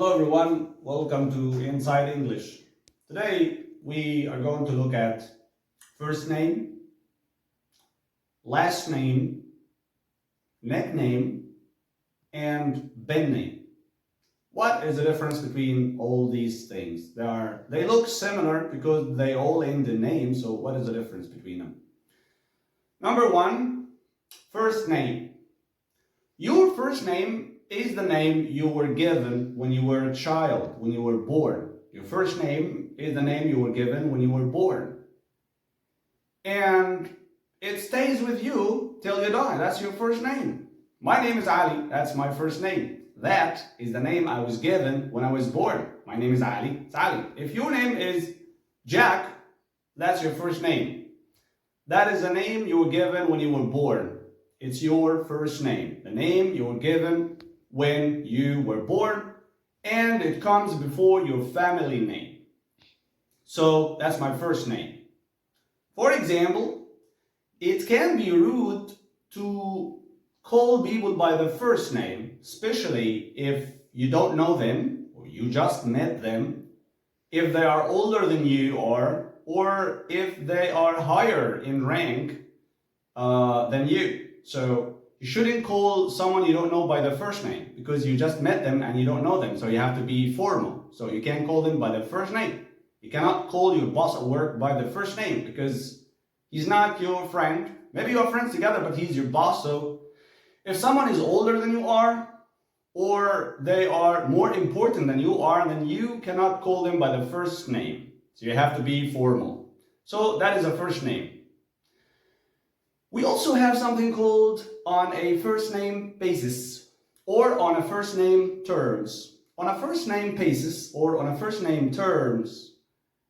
Hello everyone, welcome to Inside English. Today we are going to look at first name, last name, nickname, and pen name. What is the difference between all these things? They look similar because they all end in name, so what is the difference between them? Number one, first name. Your first name is the name you were given when you were a child, when you were born. Your first name is the name you were given when you were born. And it stays with you till you die. That's your first name. My name is Ali. That's my first name. That is the name I was given when I was born. My name is Ali. It's Ali. If your name is Jack, that's your first name. That is the name you were given when you were born. It's your first name. The name you were given when you were born, and it comes before your family name. So that's my first name. For example, it can be rude to call people by the first name, especially if you don't know them or you just met them, if they are older than you are, or if they are higher in rank than you. So you shouldn't call someone you don't know by the first name because you just met them and you don't know them. So you have to be formal. So you can't call them by the first name. You cannot call your boss at work by the first name because he's not your friend. Maybe you're friends together, but he's your boss. So if someone is older than you are, or they are more important than you are, then you cannot call them by the first name. So you have to be formal. So that is a first name. We also have something called on a first name basis or on a first name terms. On a first name basis or on a first name terms,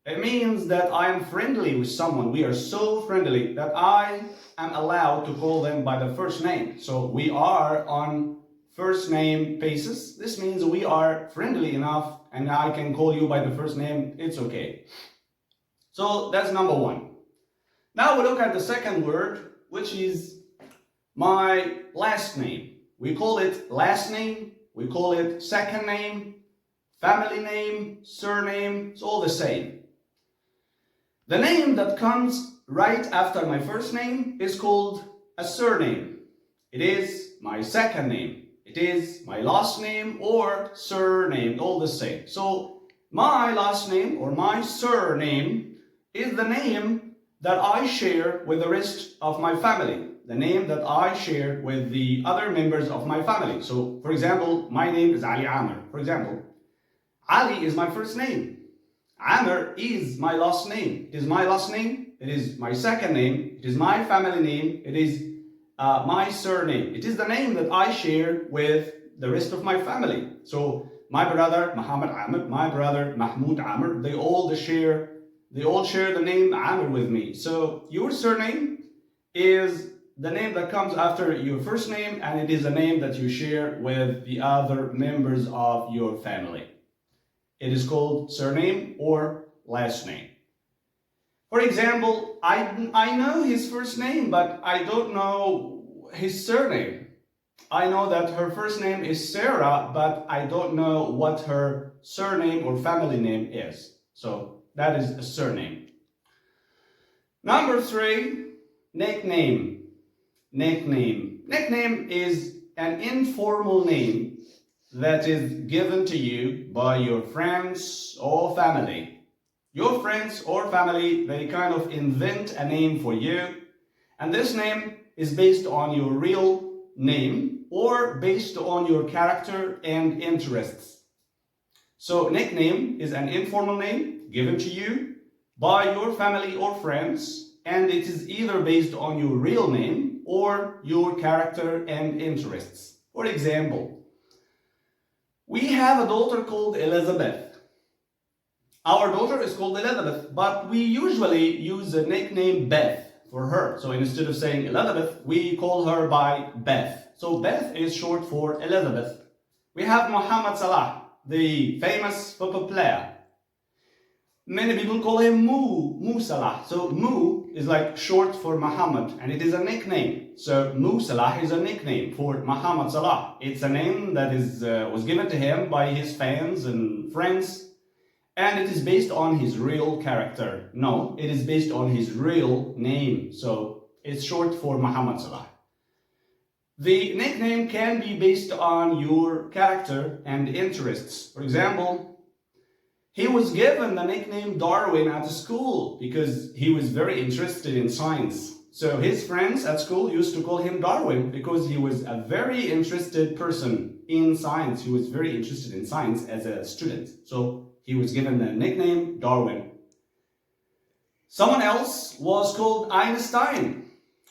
it means that I am friendly with someone. We are so friendly that I am allowed to call them by the first name. So we are on first name basis. This means we are friendly enough and I can call you by the first name. It's okay. So that's number one. Now we look at the second word, which is my last name. We call it last name, we call it second name, family name, surname, it's all the same. The name that comes right after my first name is called a surname. It is my second name. It is my last name or surname, all the same. So my last name or my surname is the name that I share with the rest of my family, the name that I share with the other members of my family. So, for example, my name is Ali Amr. For example, Ali is my first name. Amr is my last name. It is my last name. It is my second name. It is my family name. It is my surname. It is the name that I share with the rest of my family. So, my brother Muhammad Amr, my brother Mahmoud Amr, they all share the name Amr with me. So your surname is the name that comes after your first name, and it is a name that you share with the other members of your family. It is called surname or last name. For example, I know his first name, but I don't know his surname. I know that her first name is Sarah, but I don't know what her surname or family name is. So that is a surname. Number three, nickname. Nickname. Nickname is an informal name that is given to you by your friends or family. Your friends or family, they kind of invent a name for you, and this name is based on your real name or based on your character and interests. So nickname is an informal name given to you by your family or friends, and it is either based on your real name or your character and interests. For example, we have a daughter called Elizabeth. Our daughter is called Elizabeth, but we usually use the nickname Beth for her. So instead of saying Elizabeth, we call her by Beth. So Beth is short for Elizabeth. We have Muhammad Salah, the famous football player. Many people call him Mu Salah. So Mu is like short for Muhammad, and it is a nickname. So Mu Salah is a nickname for Muhammad Salah. It's a name that was given to him by his fans and friends, and it is based on his real character. No, it is based on his real name. So it's short for Muhammad Salah. The nickname can be based on your character and interests. For example, he was given the nickname Darwin at school because he was very interested in science. So his friends at school used to call him Darwin because he was a very interested person in science. He was very interested in science as a student. So he was given the nickname Darwin. Someone else was called Einstein.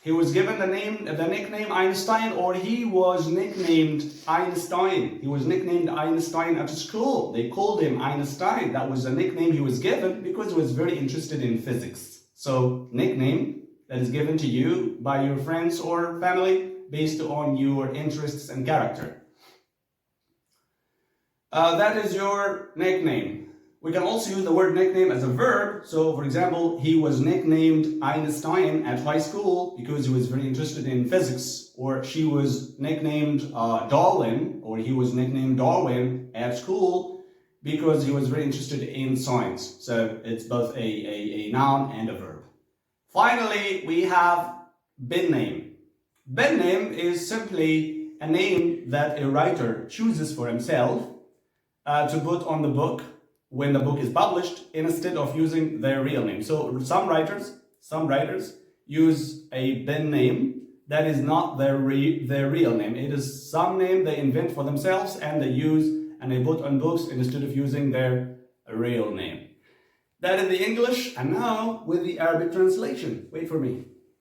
He was given the nickname Einstein, or he was nicknamed Einstein. He was nicknamed Einstein at school. They called him Einstein. That was a nickname he was given because he was very interested in physics. So, nickname that is given to you by your friends or family based on your interests and character. That is your nickname. We can also use the word nickname as a verb. So, for example, he was nicknamed Einstein at high school because he was very interested in physics. Or she was nicknamed Darwin, or he was nicknamed Darwin at school because he was very interested in science. So, it's both a noun and a verb. Finally, we have bin name. Bin name is simply a name that a writer chooses for himself to put on the book when the book is published, instead of using their real name. So some writers use a pen name that is not their real name. It is some name they invent for themselves and they use and they put on books instead of using their real name. That is the English, and now with the Arabic translation. Wait for me.